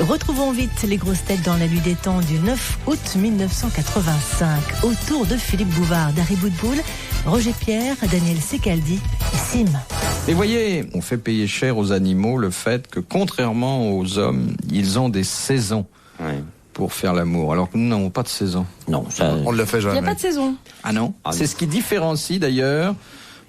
Retrouvons vite les grosses têtes dans la nuit des temps du 9 août 1985. Autour de Philippe Bouvard, Dari Boudboul, Roger Pierre, Daniel Secaldi et Sim. Et voyez, on fait payer cher aux animaux le fait que, contrairement aux hommes, ils ont des saisons pour faire l'amour, alors que nous n'avons pas de saison. Non, ça... On ne le fait jamais. Il n'y a pas de saison. Ah non, c'est ce qui différencie d'ailleurs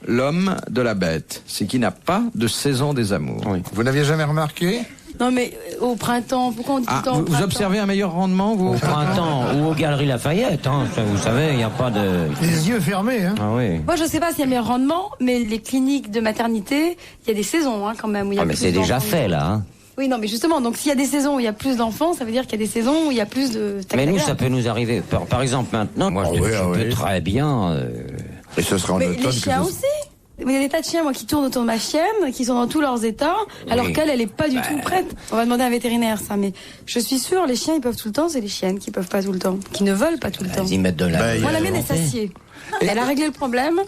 l'homme de la bête, c'est qu'il n'a pas de saison des amours. Oui. Vous n'aviez jamais remarqué? Non mais au printemps, pourquoi on dit tout le temps au vous printemps? observez un meilleur rendement, vous? Au printemps ou aux Galeries Lafayette, hein, ça, vous savez, il n'y a pas de... Les yeux fermés, hein. Ah oui. Moi je sais pas s'il y a meilleur rendement, mais les cliniques de maternité, il y a des saisons quand même. Où il y a Ah mais plus c'est déjà d'enfants. fait là. Hein. Oui non mais justement, donc s'il y a des saisons où il y a plus d'enfants, ça veut dire qu'il y a des saisons où il y a plus de... Mais nous ça peut nous arriver. Par exemple maintenant, moi je peux très bien... Et ce sera en Mais automne les chiens aussi. Il y a des tas de chiens, moi, qui tournent autour de ma chienne, qui sont dans tous leurs états, alors qu'elle, elle est pas du tout prête. On va demander à un vétérinaire, ça, mais je suis sûre, les chiens, ils peuvent tout le temps, c'est les chiennes qui peuvent pas tout le temps, qui ne veulent pas tout le temps. Ils mettent de la... Moi, la mienne, elle s'assied. Elle a réglé le problème.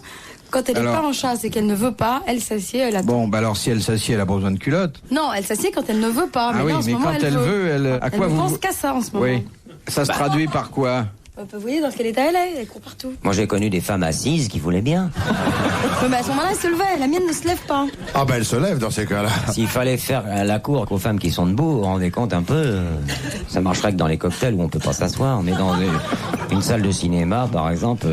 Quand elle est pas en chasse et qu'elle ne veut pas, elle s'assied, elle attend. Bon, bah alors si elle s'assied, elle a pas besoin de culotte. Non, elle s'assied quand elle ne veut pas. Mais Ah oui, là, en ce mais moment, quand elle veut, elle... À quoi elle ne vous... pense qu'à ça en ce moment. Oui. Ça se traduit par quoi? Vous voyez dans quel état elle court partout. Moi j'ai connu des femmes assises qui voulaient bien. Mais à ce moment-là, elle se levait, la mienne ne se lève pas. Ah ben elle se lève dans ces cas-là. S'il fallait faire la cour aux femmes qui sont debout, vous vous rendez compte un peu, ça marcherait que dans les cocktails où on peut pas s'asseoir, mais dans une salle de cinéma par exemple...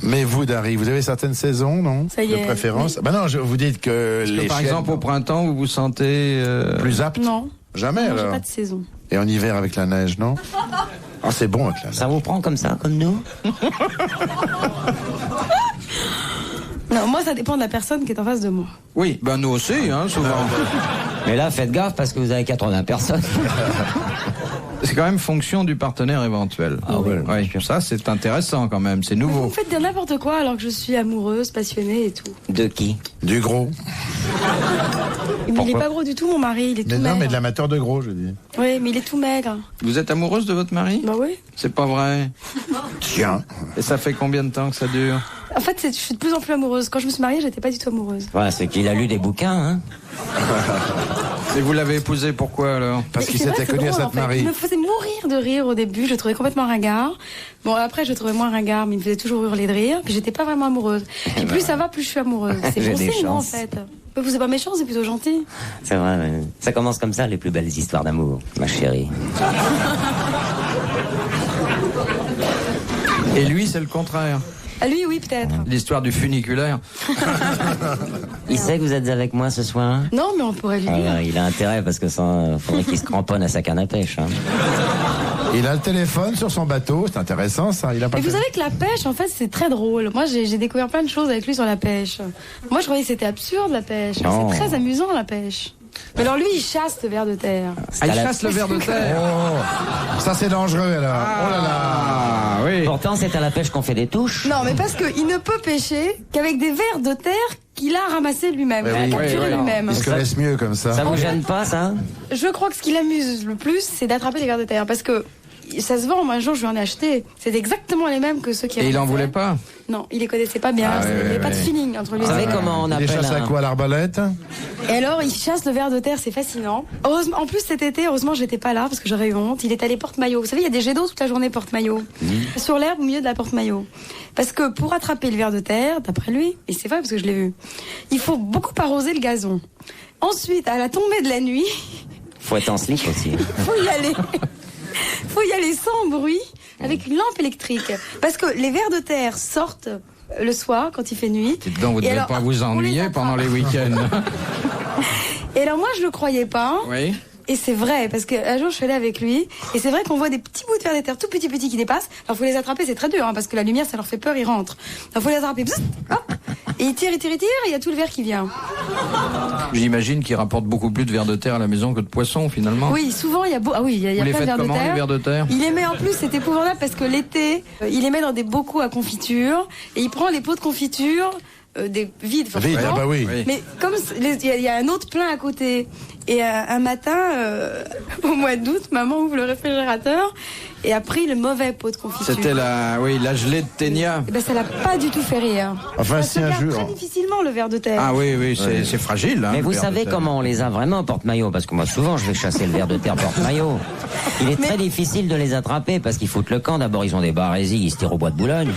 Mais vous, Dari, vous avez certaines saisons, non? Ça y est. De préférence? Bah non, vous dites que les Par chiennes... exemple, au printemps, vous vous sentez... Plus apte? Non. Jamais Non, j'ai alors? pas de saison. Et en hiver avec la neige, non? Ah c'est bon avec la neige. Ça vous prend comme ça, comme nous? Non, moi, ça dépend de la personne qui est en face de moi. Oui, ben nous aussi, hein, souvent. Mais là, faites gaffe parce que vous avez 80 personnes. C'est quand même fonction du partenaire éventuel. Ah oui. Oui, ça c'est intéressant quand même, c'est Vous nouveau. me faites dire n'importe quoi alors que je suis amoureuse, passionnée et tout. De qui? Du gros. Mais il est pas gros du tout, mon mari, il est Mais tout non, maigre. mais de l'amateur de gros, je dis. Oui, mais il est tout maigre. Vous êtes amoureuse de votre mari? Bah oui. C'est pas vrai. Tiens. Et ça fait combien de temps que ça dure? En fait, je suis de plus en plus amoureuse. Quand je me suis mariée, j'étais pas du tout amoureuse. Voilà, c'est qu'il a lu des bouquins, hein. Et vous l'avez épousé pourquoi alors? Parce Mais qu'il c'est vrai, s'était c'est connu à drôle, cette en fait. Marie. Il me faisait mourir de rire au début, je le trouvais complètement ringard. Bon, après, je le trouvais moins ringard, mais il me faisait toujours hurler de rire. Puis j'étais pas vraiment amoureuse. Puis plus ça va, plus je suis amoureuse. C'est J'ai bon des signe, en chances. fait. Mais vous, c'est pas méchant, c'est plutôt gentil. C'est vrai, mais ça commence comme ça, les plus belles histoires d'amour, ma chérie. Et lui c'est le contraire. Ah, lui, oui, peut-être. L'histoire du funiculaire. Il sait que vous êtes avec moi ce soir? Non, mais on pourrait lui dire. Il a intérêt parce que ça, faudrait qu'il se cramponne à sa canne à pêche. Hein. Il a le téléphone sur son bateau, c'est intéressant ça. Il a pas Mais vous fait- savez que la pêche, en fait, c'est très drôle. Moi, j'ai découvert plein de choses avec lui sur la pêche. Moi, je croyais que c'était absurde, la pêche. Non. C'est très amusant, la pêche. Mais alors, lui, il chasse le ver de terre. Ah, il à la- chasse le ver de terre. Oh, ça c'est dangereux alors. Oh là là. Ah oui. Pourtant, c'est à la pêche qu'on fait des touches. Non, mais parce qu'il ne peut pêcher qu'avec des vers de terre qu'il a ramassés lui-même, qu'il a oui, capturés oui, lui-même. Il se connaissent mieux comme ça. Ça vous gêne pas, ça? Je crois que ce qui l'amuse le plus, c'est d'attraper les vers de terre. Parce que ça se vend, moi, un jour, je lui en ai acheté. C'est exactement les mêmes que ceux qui Et il en ramassaient. voulait pas? Non, il les connaissait pas bien. Ah, il n'y ouais, avait pas de ouais. feeling entre lui. Vous savez comment on Il les appelle chasse à quoi, l'arbalète? Et alors, il chasse le ver de terre, c'est fascinant. Heureusement, en plus, cet été, heureusement, j'étais pas là parce que j'aurais eu honte. Il est allé porte-maillot. Vous savez, il y a des jets d'eau toute la journée porte-maillot. Sur l'herbe au milieu de la porte-maillot. Parce que pour attraper le ver de terre, d'après lui, et c'est vrai parce que je l'ai vu, il faut beaucoup arroser le gazon. Ensuite, à la tombée de la nuit, Faut être en slip aussi. faut y aller. Faut y aller sans bruit, avec une lampe électrique. Parce que les vers de terre sortent le soir quand il fait nuit. Et dedans, vous ne Et devez alors, pas vous on les ennuyer attrape. pendant les week-ends. Et alors moi, je le croyais pas. Oui. Et c'est vrai, parce qu'un jour je suis allée avec lui, et c'est vrai qu'on voit des petits bouts de verre de terre tout petits qui dépassent. Alors faut les attraper, c'est très dur, hein, parce que la lumière ça leur fait peur, ils rentrent. Alors faut les attraper, bzzz, hop, et ils tirent, et il y a tout le verre qui vient. J'imagine qu'il rapporte beaucoup plus de vers de terre à la maison que de poissons finalement. Oui, souvent il y a il y a Vous les plein de faites vers de comment, terre. les vers de terre? Il les met en plus, c'est épouvantable parce que l'été, il les met dans des bocaux à confiture, et il prend les pots de confiture des vides, forcément. Vide, ah bah oui. Mais comme il y a un autre plein à côté, et un matin, au mois d'août, maman ouvre le réfrigérateur et a pris le mauvais pot de confiture. C'était la gelée de Ténia. Eh ben, ça l'a pas du tout fait rire. Enfin, Ça si se un garde jour. très difficilement le ver de terre. Ah oui, c'est fragile. Hein, Mais vous le ver de savez terre. comment on les a vraiment, porte-maillot? Parce que moi, souvent, je vais chasser le ver de terre porte-maillot. Il est très difficile de les attraper parce qu'ils foutent le camp. D'abord, ils ont des barésies, ils se tirent au bois de Boulogne.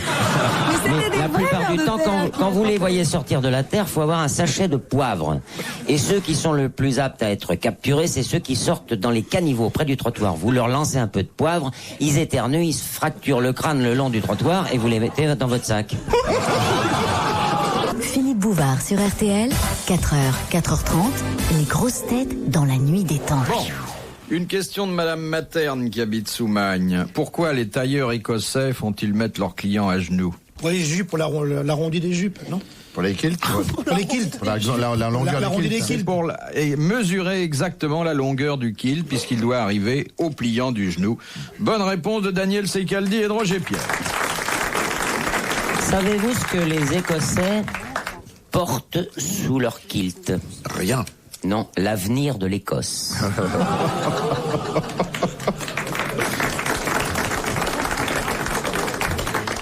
C'était des La vrais plupart vers du de temps, terre. quand vous les voyez sortir de la terre, faut avoir un sachet de poivre. Et ceux qui sont le plus aptes à être capturés, c'est ceux qui sortent dans les caniveaux près du trottoir. Vous leur lancez un peu de poivre, ils éternuent, ils se fracturent le crâne le long du trottoir et vous les mettez dans votre sac. Philippe Bouvard sur RTL, 4h, 4h30, les grosses têtes dans la nuit des temps. Une question de Madame Materne qui habite Soumagne. Pourquoi les tailleurs écossais font-ils mettre leurs clients à genoux? Pour les jupes, pour l'arrondi des jupes, non? Pour les kilts. Pour les kilts. Pour la longueur L'arrondi des des kilts. kilts. Pour mesurer exactement la longueur du kilt puisqu'il doit arriver au pliant du genou. Bonne réponse de Daniel Secaldi et de Roger Pierre. Savez-vous ce que les Écossais portent sous leur kilt? Rien. Non, l'avenir de l'Écosse.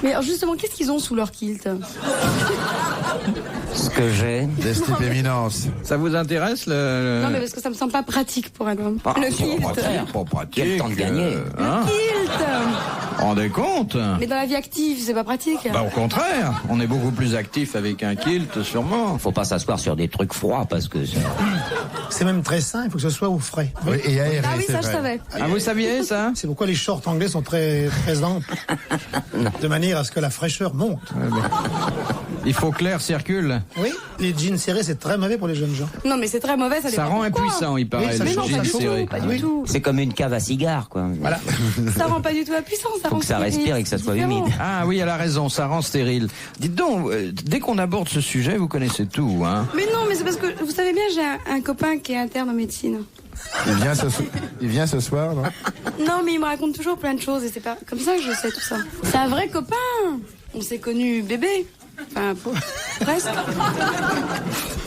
Mais alors justement, qu'est-ce qu'ils ont sous leur kilt? Ce que j'ai... Des types éminence. Ça vous intéresse le... Non, mais parce que ça me semble pas pratique pour un homme. Ah, le c'est kilt. pas pratique, pas pratique. Quel temps de gagner. Hein, Kilt. rendez compte? Mais dans la vie active, c'est pas pratique. Bah, au contraire, on est beaucoup plus actif avec un kilt, sûrement. Faut pas s'asseoir sur des trucs froids parce que... C'est même très sain, il faut que ce soit au frais. Oui, et aéré, Ah oui, c'est ça je vrai. savais. Ah, vous saviez ça? C'est pourquoi les shorts anglais sont très, très amples. De manière à ce que la fraîcheur monte. Il faut que l'air circule. Oui, les jeans serrés, c'est très mauvais pour les jeunes gens. Non, mais c'est très mauvais, ça Ça dépend rend pourquoi. impuissant, il paraît, Oui, ça le change, jean ça change. serré. Pas du tout. C'est comme une cave à cigares, quoi. Voilà. Ça rend pas du tout impuissant, ça rend que ça stérile, respire et que ça c'est soit différent. humide. Ah oui, elle a raison, ça rend stérile. Dites donc, dès qu'on aborde ce sujet, vous connaissez tout, hein? Mais non, mais c'est parce que, vous savez bien, j'ai un copain qui est interne en médecine. Il vient ce soir, non? Non, mais il me raconte toujours plein de choses et c'est pas comme ça que je sais tout ça. C'est un vrai copain. On s'est connus bébé. Enfin, presque.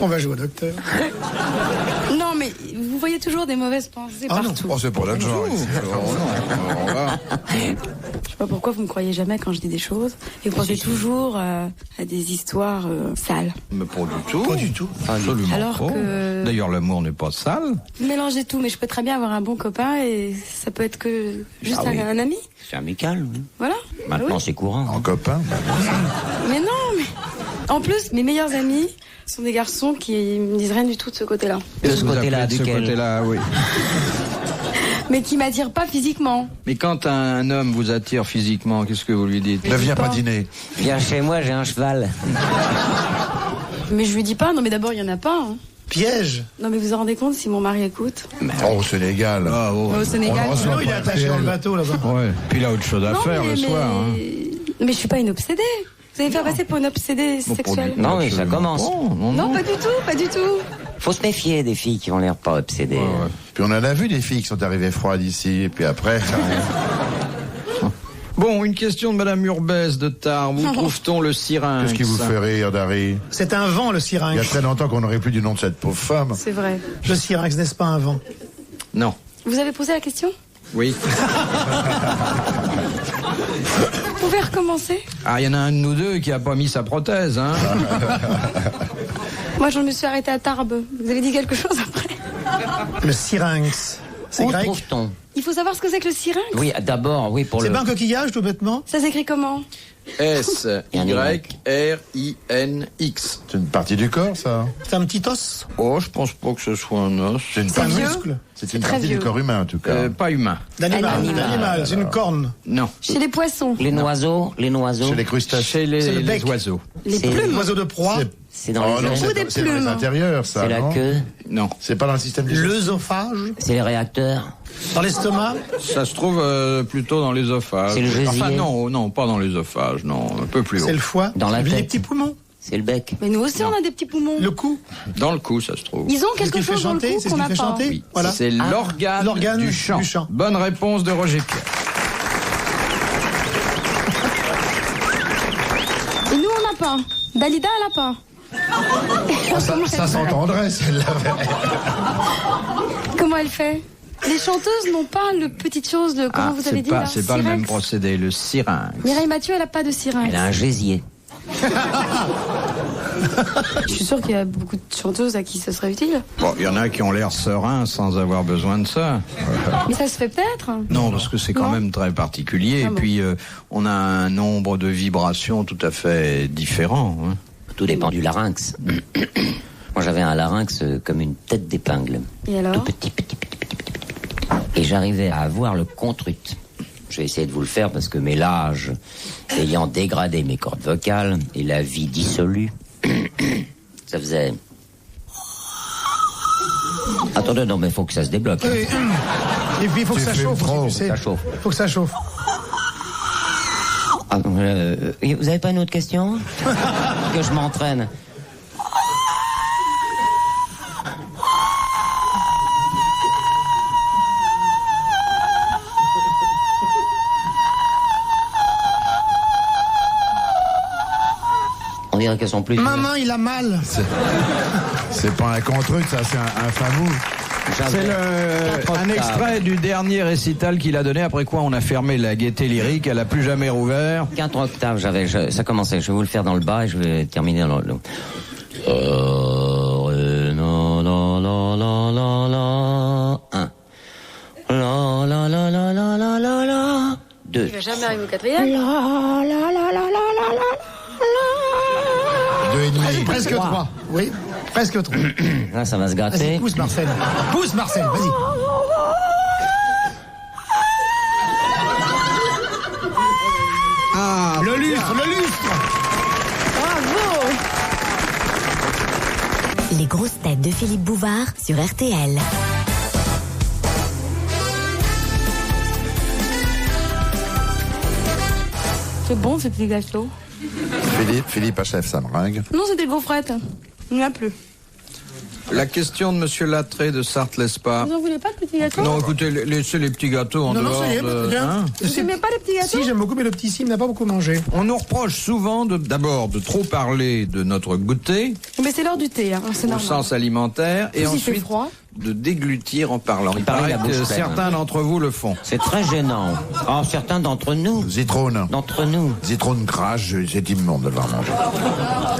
On va jouer au docteur. Non, mais vous voyez toujours des mauvaises pensées Ah non. partout. Oh, c'est pour notre genre. ici. Je sais pas pourquoi vous me croyez jamais quand je dis des choses. Et vous pensez toujours à des histoires sales. Mais pas du tout. Pas du tout. Absolument Alors pas. que- D'ailleurs, l'amour n'est pas sale. Vous mélangez tout, mais je peux très bien avoir un bon copain et ça peut être que juste Ah oui. un ami. C'est amical. Oui. Voilà. Maintenant, Ah oui. c'est courant. En copain. Mais non, mais... En plus, mes meilleurs amis sont des garçons qui me disent rien du tout de ce côté-là. De ce Vous côté-là, appelez de ce duquel? côté-là, oui. Mais qui m'attirent pas physiquement. Mais quand un homme vous attire physiquement, qu'est-ce que vous lui dites? Ne viens pas dîner. Viens chez moi, j'ai un cheval. Mais je lui dis pas, non mais d'abord il y en a pas. Hein. Piège. Non mais vous vous rendez compte si mon mari écoute? Oh, au Sénégal. Ah, oh. Au Sénégal. On le reçoit Non, il est pas attaché dans le RTL. bateau là-bas. Ouais. Puis il a autre chose à Non, faire mais, le soir. Hein. mais je suis pas une obsédée. Vous allez me faire passer pour une obsédée Bon, pour sexuelle. du- Non, mais ça absolument commence. pas. Non, Non, non. pas du tout, pas du tout. Faut se méfier des filles qui ont l'air pas obsédées. Ouais, ouais. Puis on en a vu des filles qui sont arrivées froides ici, et puis après... Bon, une question de Madame Urbès de Tarbes. Où trouve-t-on le syrinx? Qu'est-ce qui vous fait rire, Dari? C'est un vent, le Il y a syrinx. très longtemps qu'on n'aurait plus du nom de cette pauvre femme. C'est vrai. Le syrinx, n'est-ce pas un vent? Non. Vous avez posé la question? Oui. Vous pouvez recommencer? Ah, il y en a un de nous deux qui a pas mis sa prothèse, hein? Moi je me suis arrêtée à Tarbes. Vous avez dit quelque chose après? Le syrinx. C'est Où grec? trouve-t-on? Il faut savoir ce que c'est que le syrinx. Oui, d'abord, oui, pour C'est le... pas un coquillage, tout bêtement? Ça s'écrit comment? S-Y-R-I-N-X. C'est une partie du corps, ça? C'est un petit os? Oh, je pense pas que ce soit un os. C'est une C'est un partie, muscle? c'est une très partie vieux. du corps humain, en tout cas. Pas humain. D'animal. Animal. D'animal, c'est une corne. Non. Chez les poissons. Les noiseaux, Chez les crustacés. Chez C'est le les bec. oiseaux. Les C'est- plumes. L'oiseau de proie. C'est dans Oh les non, ailes. c'est des c'est dans les plumes. intérieurs, ça, C'est la non? queue, Non. C'est pas dans le système digestif. L'œsophage. c'est les réacteurs. Dans l'estomac. Ça se trouve plutôt dans l'œsophage. C'est le gésier. Enfin, non, pas dans l'œsophage, non, un peu plus haut. C'est le foie. Dans la Les tête. petits poumons. C'est le bec. Mais nous aussi on a des petits poumons. Le cou. Dans le cou, ça se trouve. Ils ont C'est ce quelque qui fait chose dans le chanter, cou c'est ce qu'on qui n'a fait pas. chanter. Oui. Voilà. C'est l'organe du du chant. chant. Bonne réponse de Roger Pierre. Et nous on n'a pas. Dalida elle a pas. Ça s'entendrait, celle-là. Comment elle fait? Les chanteuses n'ont pas le petite chose, comment vous avez dit là? C'est pas le même procédé, le syrinx. Mireille Mathieu, elle a pas de syrinx. Elle a un gésier. Je suis sûre qu'il y a beaucoup de chanteuses à qui ce serait utile. Bon, il y en a qui ont l'air sereins sans avoir besoin de ça. Mais ça se fait peut-être. Non, parce que c'est quand même très particulier. Ah et puis, on a un nombre de vibrations tout à fait différents. Hein. Tout dépend du larynx. Moi, j'avais un larynx comme une tête d'épingle. Et alors? Tout petit. Et j'arrivais à avoir le contrut. Je vais essayer de vous le faire parce que mes lâches ayant dégradé mes cordes vocales et la vie dissolue, ça faisait... Attendez, non, mais il faut que ça se débloque. Et puis il faut que ça chauffe aussi, tu sais. Ça chauffe. Il faut que ça chauffe. Ah, vous avez pas une autre question? Que je m'entraîne. On dirait qu'elles sont plus... Maman, il a mal. C'est pas un contre-truc, ça, c'est un famou. C'est un extrait du dernier récital qu'il a donné, après quoi on a fermé la Gaîté Lyrique, elle a plus jamais rouvert. 4 octaves, ça commençait, je vais vous le faire dans le bas et je vais terminer dans le... Un. Deux. Il va jamais arriver au quatrième. Deux et demi. Vas-y, presque 3. Oui, presque 3. Là, ça va se Vas-y, gratter. pousse Marcel. Pousse Marcel, vas-y. Ah, Le lustre. Bravo. Les grosses têtes de Philippe Bouvard sur RTL. C'est bon ce petit gâteau. Philippe achève sa meringue. Non, c'était le gaufrette. Il n'y en a plus. la question de Monsieur Lattré de Sarthe-Lespas. Vous en voulez pas de petits gâteaux? Non, écoutez, laissez les petits gâteaux en dehors. ça y est, bien. Vous n'aimez pas les petits gâteaux? Si, j'aime beaucoup, mais le petit Sim n'a pas beaucoup mangé. On nous reproche souvent d'abord de trop parler de notre goûter, Mais c'est l'heure du thé, hein, c'est au normal. sens alimentaire, et Plus il fait ensuite froid. de déglutir en parlant. Il parle paraît la bouche que pleine. certains d'entre vous le font. C'est très gênant. Oh, certains d'entre nous. Zitrone. D'entre nous. Zitrone crache, c'est immonde de le voir manger.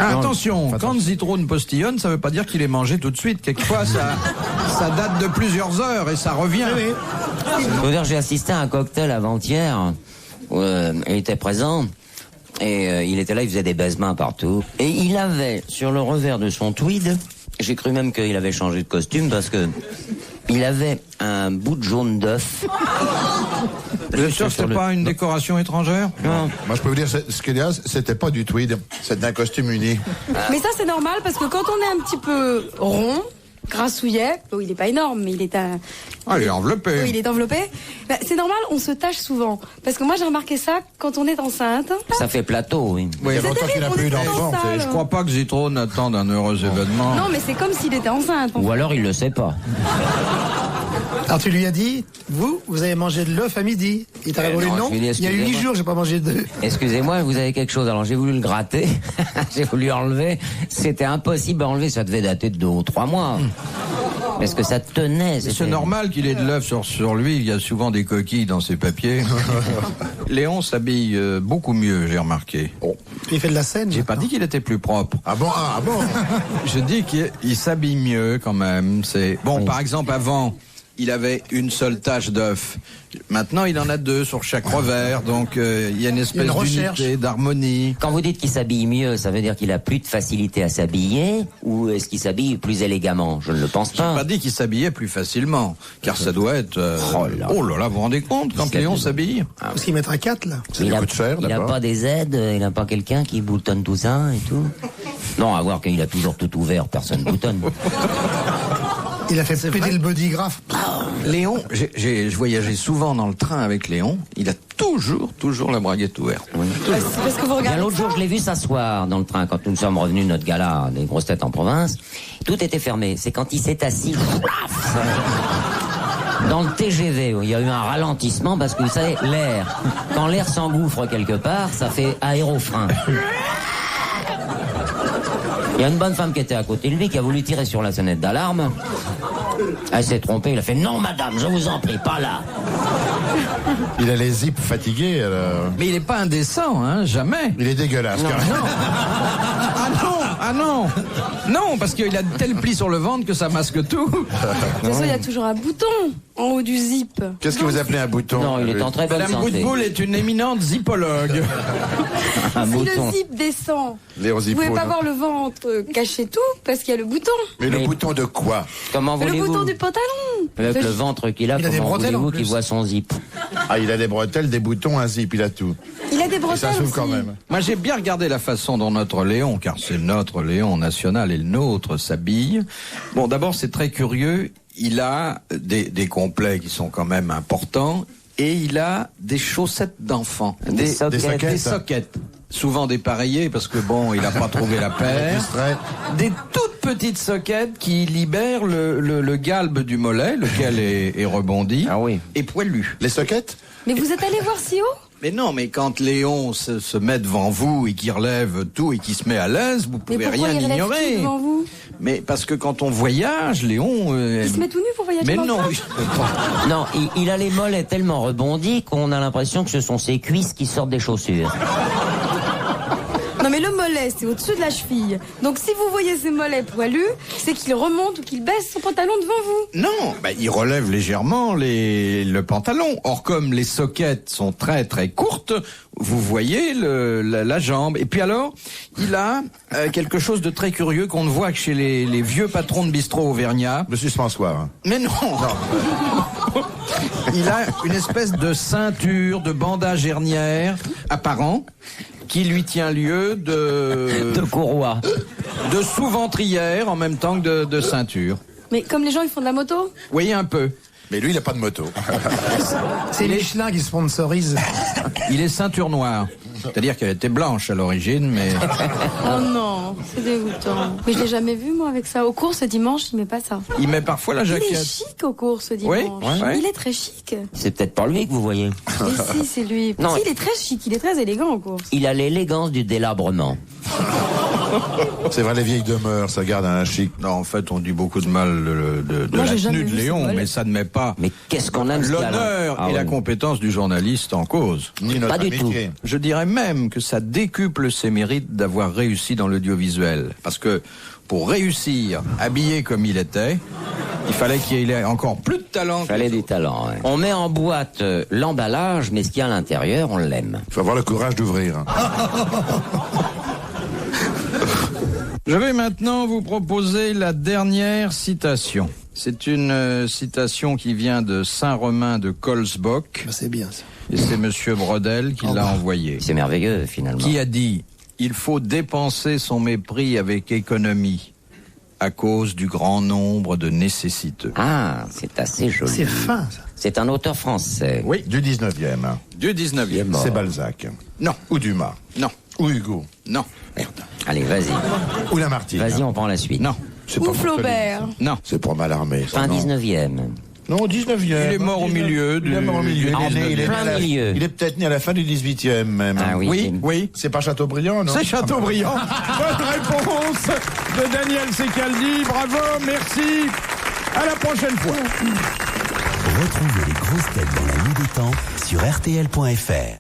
Ah, attention, quand Zitrone postillonne, ça veut pas dire qu'il est mangé tout de suite. Quelquefois, ça date de plusieurs heures et ça revient. Je veux dire, j'ai assisté à un cocktail avant-hier. Il était présent. Et il était là, il faisait des baise-mains partout. Et il avait, sur le revers de son tweed, j'ai cru même qu'il avait changé de costume parce que il avait un bout de jaune d'œuf. Vous êtes sûr que c'était pas une décoration étrangère? Non. Moi, je peux vous dire, ce qu'il y a, c'était pas du tweed, c'était un costume uni. Mais ça, c'est normal parce que quand on est un petit peu rond, grassouillet, il est pas énorme, mais il est un... Ah, il est enveloppé. Oui, il est enveloppé. Bah, c'est normal, on se tâche souvent. Parce que moi, j'ai remarqué ça quand on est enceinte. Ça fait plateau, oui. Il y a C'est longtemps qu'il n'a terrible, plus eu on est d'enfant. dans ça. Je crois pas que Zitrone attende un heureux événement. Non, mais c'est comme s'il était enceinte. Ou alors il le sait pas. Alors tu lui as dit, vous avez mangé de l'œuf à midi. Il t'a répondu non, non. je lui ai dit, Il y a eu 8 excusez-moi. jours, j'ai pas mangé d'œuf. Excusez-moi, vous avez quelque chose. Alors j'ai voulu le gratter, j'ai voulu enlever. C'était impossible à enlever, ça devait dater de 2 ou 3 mois. Parce que ça tenait. C'est c'était- normal qu'il ait de l'œuf sur lui, il y a souvent des coquilles dans ses papiers. Léon s'habille beaucoup mieux, j'ai remarqué. Il fait de la scène. J'ai pas dit qu'il était plus propre. Ah bon, Je dis qu'il s'habille mieux quand même. C'est bon, Oui. par exemple, avant, il avait une seule tache d'œuf. Maintenant, il en a 2 sur chaque revers, donc il y a une espèce Une recherche. d'unité, d'harmonie. Quand vous dites qu'il s'habille mieux, ça veut dire qu'il a plus de facilité à s'habiller ou est-ce qu'il s'habille plus élégamment? Je ne le pense J'ai pas. pas dit qu'il s'habillait plus facilement, car ça doit être... Oh là là, vous vous rendez compte quand Léon s'habille? Parce qu'il mettra 4 là. Ça lui coûte cher, il a d'abord. pas des aides, il a pas quelqu'un qui boutonne tout ça et tout. Non, à voir qu'il a toujours tout ouvert, personne boutonne. Il a fait péter le bodygraph. Léon, je voyageais souvent dans le train avec Léon, il a toujours la braguette ouverte. Bah, c'est parce que vous Bien, regardez l'autre ça. jour, je l'ai vu s'asseoir dans le train quand nous sommes revenus de notre gala des grosses têtes en province. Tout était fermé. C'est quand il s'est assis. Dans le TGV, où il y a eu un ralentissement parce que vous savez, l'air, quand l'air s'engouffre quelque part, ça fait aérofrein. Il y a une bonne femme qui était à côté de lui qui a voulu tirer sur la sonnette d'alarme. Elle s'est trompée, il a fait non madame, je vous en prie, pas là. Il a les zips fatigués. Mais il n'est pas indécent, hein, jamais. Il est dégueulasse. carrément. Ah non, non, parce qu'il a de tels plis sur le ventre que ça masque tout. De toute façon, il y a toujours un bouton en haut du zip. Qu'est-ce que vous appelez un bouton? Non, il est en très bonne Madame santé. Boutboul est une éminente zippologue. Un Si bouton. le zip descend, Léon vous Zippo, pouvez pas non. voir le ventre cacher tout parce qu'il y a le bouton. Mais le bouton de quoi? Comment Le voulez-vous bouton du pantalon. Avec le ventre qu'il a, Il a des comment bretelles, en voulez-vous plus. qu'il voit son zip? Ah, il a des bretelles, des boutons, un zip, il a tout. Il a des Et ça bretelles s'ouvre aussi. quand même. Moi, j'ai bien regardé la façon dont notre Léon, car c'est notre Léon national et le nôtre, s'habille. Bon, d'abord, c'est très curieux. Il a des complets qui sont quand même importants et il a des chaussettes d'enfant. Des sockets. Des sockets. Souvent dépareillées parce que bon, il n'a pas trouvé la paire. Distrait. Des toutes petites sockets qui libèrent le galbe du mollet, lequel est rebondi. Ah oui. Et poilu. Les sockets? Mais vous êtes allé voir si haut? Mais non, mais quand Léon se met devant vous et qu'il relève tout et qu'il se met à l'aise, vous Mais pouvez pourquoi rien il relève ignorer. tout devant vous? Mais parce que quand on voyage, Léon... Il se met tout nu pour voyager Mais dans le non, train? je peux pas. Non, il a les mollets tellement rebondis qu'on a l'impression que ce sont ses cuisses qui sortent des chaussures. Non mais le mollet, c'est au-dessus de la cheville. Donc si vous voyez ses mollets poilus, c'est qu'il remonte ou qu'il baisse son pantalon devant vous. Non, bah, il relève légèrement le pantalon. Or, comme les sockets sont très très courtes, vous voyez la jambe. Et puis alors, il a quelque chose de très curieux qu'on ne voit que chez les vieux patrons de bistrot auvergnat. Le suspensoire. Mais non, Il a une espèce de ceinture, de bandage hernière apparent qui lui tient lieu De courroie. de sous-ventrière en même temps que de ceinture. Mais comme les gens ils font de la moto? Vous voyez un peu. Mais lui, il n'a pas de moto. C'est Michelin qui sponsorise. Il est ceinture noire. C'est-à-dire qu'elle était blanche à l'origine, mais... Oh non, c'est dégoûtant. Mais je l'ai jamais vu moi avec ça. Aux courses dimanche, il met pas ça. Il met parfois la Il est jaquette. chic aux courses dimanche. Oui. Il est très chic. C'est peut-être pas lui que vous voyez. Et si, c'est lui. Non. Si, il est très chic, il est très élégant aux courses. Il a l'élégance du délabrement. C'est vrai, les vieilles demeures, ça garde un chic. Non, en fait, on dit beaucoup de mal de Moi, la j'ai jamais tenue de vu ce Léon, mollet. mais ça ne met pas Mais qu'est-ce qu'on aime ce gars-là. l'honneur Ah et la oui. compétence du journaliste en cause. Ni notre Pas du amitié. Je dirais même que ça décuple ses mérites d'avoir réussi dans l'audiovisuel. Parce que pour réussir, habillé comme il était, il fallait qu'il ait encore plus de talent. Fallait du talent. Ouais. On met en boîte l'emballage, mais ce qu'il y a à l'intérieur, on l'aime. Il faut avoir le courage d'ouvrir. Je vais maintenant vous proposer la dernière citation. C'est une citation qui vient de Saint-Romain de Colsbock, Bah, c'est bien ça. et c'est Monsieur Brodel qui l'a envoyé. C'est merveilleux, finalement. Qui a dit « Il faut dépenser son mépris avec économie à cause du grand nombre de nécessiteux. Ah, c'est assez joli. C'est fin ça. C'est un auteur français. Oui, du 19e. » Du 19e. mort. C'est Balzac. Non, Ou Dumas. non, Ou Hugo. non, Merde. Allez, vas-y. Ou Lamartine. Vas-y, on prend la suite. non, C'est Ou pas pour Flaubert. Toulouse. non. C'est pour Mallarmé. ça, Fin non. 19e. Non, 19e. Il est mort au milieu Il est mort au milieu. En Il est né- il est né plein à la- milieu. Il est peut-être né à la fin du 18e même. Ah oui. Oui, oui. C'est pas Chateaubriand, non? C'est Chateaubriand. Bonne réponse de Daniel Secaldi. Bravo, merci. À la prochaine fois. Retrouvez les grosses têtes dans la nuit des temps sur RTL.fr.